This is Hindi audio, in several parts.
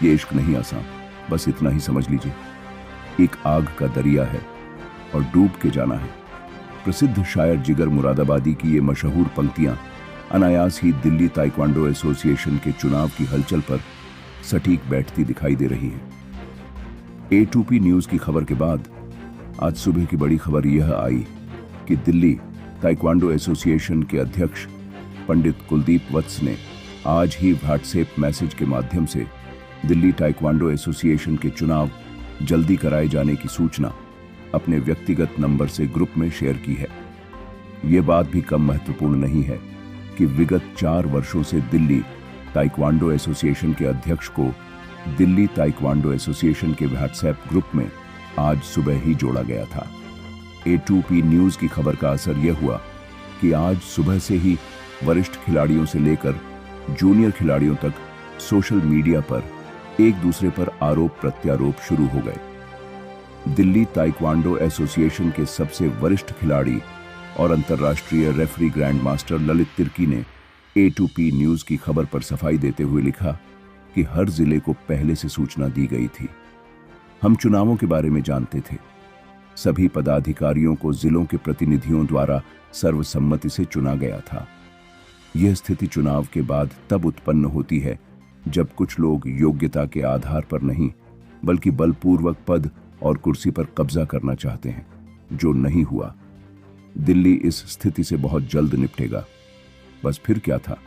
ये इश्क नहीं आसान, बस इतना ही समझ लीजिए, एक आग का दरिया है और डूब के जाना है। प्रसिद्ध शायर जिगर मुरादाबादी की ये मशहूर पंक्तियां अनायास ही दिल्ली ताइक्वांडो एसोसिएशन के चुनाव की हलचल पर सटीक बैठती दिखाई दे रही है। A2P न्यूज की खबर के बाद आज सुबह की बड़ी खबर यह आई कि दिल्ली ताइक्वांडो एसोसिएशन के अध्यक्ष पंडित कुलदीप वत्स ने आज ही व्हाट्सएप मैसेज के माध्यम से दिल्ली ताइक्वांडो एसोसिएशन के चुनाव जल्दी कराए जाने की सूचना अपने व्यक्तिगत नंबर से ग्रुप में शेयर की है। ये बात भी कम महत्वपूर्ण नहीं है कि विगत 4 वर्षों से दिल्ली ताइक्वांडो एसोसिएशन के अध्यक्ष को दिल्ली ताइक्वांडो एसोसिएशन के व्हाट्सएप ग्रुप में आज सुबह ही जोड़ा गया था। A2P न्यूज की खबर का असर यह हुआ कि आज सुबह से ही वरिष्ठ खिलाड़ियों से लेकर जूनियर खिलाड़ियों तक सोशल मीडिया पर एक दूसरे पर आरोप प्रत्यारोप शुरू हो गए। दिल्ली ताइक्वांडो एसोसिएशन के सबसे वरिष्ठ खिलाड़ी और अंतर्राष्ट्रीय referee grand master Lalit Tirkey ने A2P न्यूज की खबर पर सफाई देते हुए लिखा कि हर जिले को पहले से सूचना दी गई थी। हम चुनावों के बारे में जानते थे। सभी पदाधिकारियों को जिलों के प्रतिनिधियों द्वारा सर्वसम्मति से चुना गया था। यह स्थिति चुनाव के बाद तब उत्पन्न होती है जब कुछ लोग योग्यता के आधार पर नहीं बल्कि बलपूर्वक पद और कुर्सी पर कब्जा करना चाहते हैं, जो नहीं हुआ। दिल्ली इस स्थिति से बहुत जल्द निपटेगा। बस फिर क्या था,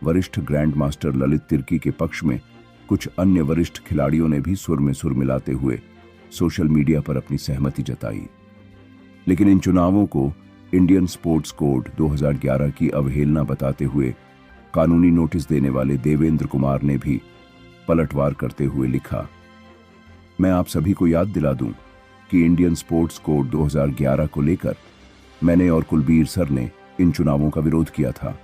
वरिष्ठ ग्रैंड मास्टर ललित तिर्की के पक्ष में कुछ अन्य वरिष्ठ खिलाड़ियों ने भी सुर में सुर मिलाते हुए सोशल मीडिया पर अपनी सहमति जताई। लेकिन इन चुनावों को इंडियन स्पोर्ट्स कोड 2011 की अवहेलना बताते हुए कानूनी नोटिस देने वाले देवेंद्र कुमार ने भी पलटवार करते हुए लिखा, मैं आप सभी को याद दिला दूं कि इंडियन स्पोर्ट्स कोड 2011 को लेकर मैंने और कुलबीर सर ने इन चुनावों का विरोध किया था।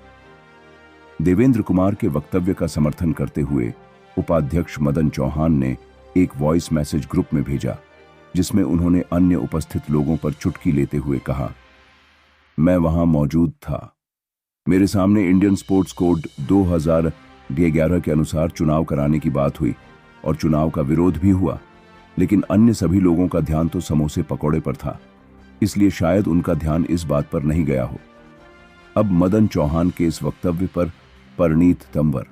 देवेंद्र कुमार के वक्तव्य का समर्थन करते हुए उपाध्यक्ष मदन चौहान ने एक वॉइस मैसेज ग्रुप में भेजा, जिसमें उन्होंने अन्य उपस्थित लोगों पर चुटकी लेते हुए कहा, मैं वहां मौजूद था। मेरे सामने इंडियन स्पोर्ट्स कोड 2011 के अनुसार चुनाव कराने की बात हुई और चुनाव का विरोध भी हुआ, लेकिन अन्य सभी लोगों का ध्यान तो समोसे पकौड़े पर था, इसलिए शायद उनका ध्यान इस बात पर नहीं गया हो। अब मदन चौहान के इस वक्तव्य पर परनीत तंवर,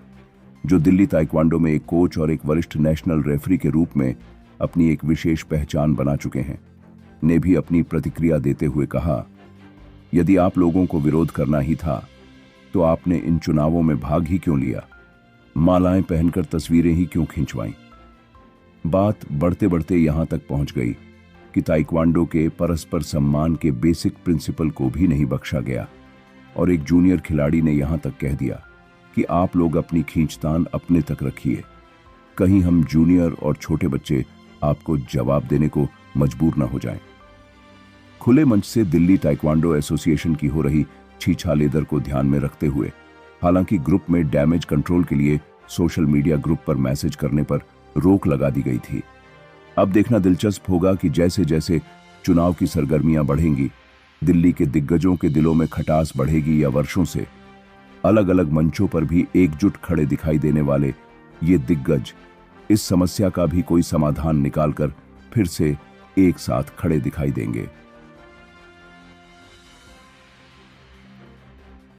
जो दिल्ली ताइक्वांडो में एक कोच और एक वरिष्ठ नेशनल रेफरी के रूप में अपनी एक विशेष पहचान बना चुके हैं, ने भी अपनी प्रतिक्रिया देते हुए कहा, यदि आप लोगों को विरोध करना ही था तो आपने इन चुनावों में भाग ही क्यों लिया, मालाएं पहनकर तस्वीरें ही क्यों खिंचवाईं। बात बढ़ते बढ़ते यहां तक पहुंच गई कि ताइक्वांडो के परस्पर सम्मान के बेसिक प्रिंसिपल को भी नहीं बख्शा गया और एक जूनियर खिलाड़ी ने यहां तक कह दिया कि आप लोग अपनी खींचतान अपने तक रखिए, कहीं हम जूनियर और छोटे बच्चे आपको जवाब देने को मजबूर ना हो जाएं। खुले मंच से दिल्ली ताइक्वांडो एसोसिएशन की हो रही छीछालेदर को ध्यान में रखते हुए हालांकि ग्रुप में डैमेज कंट्रोल के लिए सोशल मीडिया ग्रुप पर मैसेज करने पर रोक लगा दी गई थी। अब देखना दिलचस्प होगा कि जैसे जैसे चुनाव की सरगर्मियां बढ़ेंगी, दिल्ली के दिग्गजों के दिलों में खटास बढ़ेगी या वर्षों से अलग अलग मंचों पर भी एकजुट खड़े दिखाई देने वाले ये दिग्गज इस समस्या का भी कोई समाधान निकालकर फिर से एक साथ खड़े दिखाई देंगे।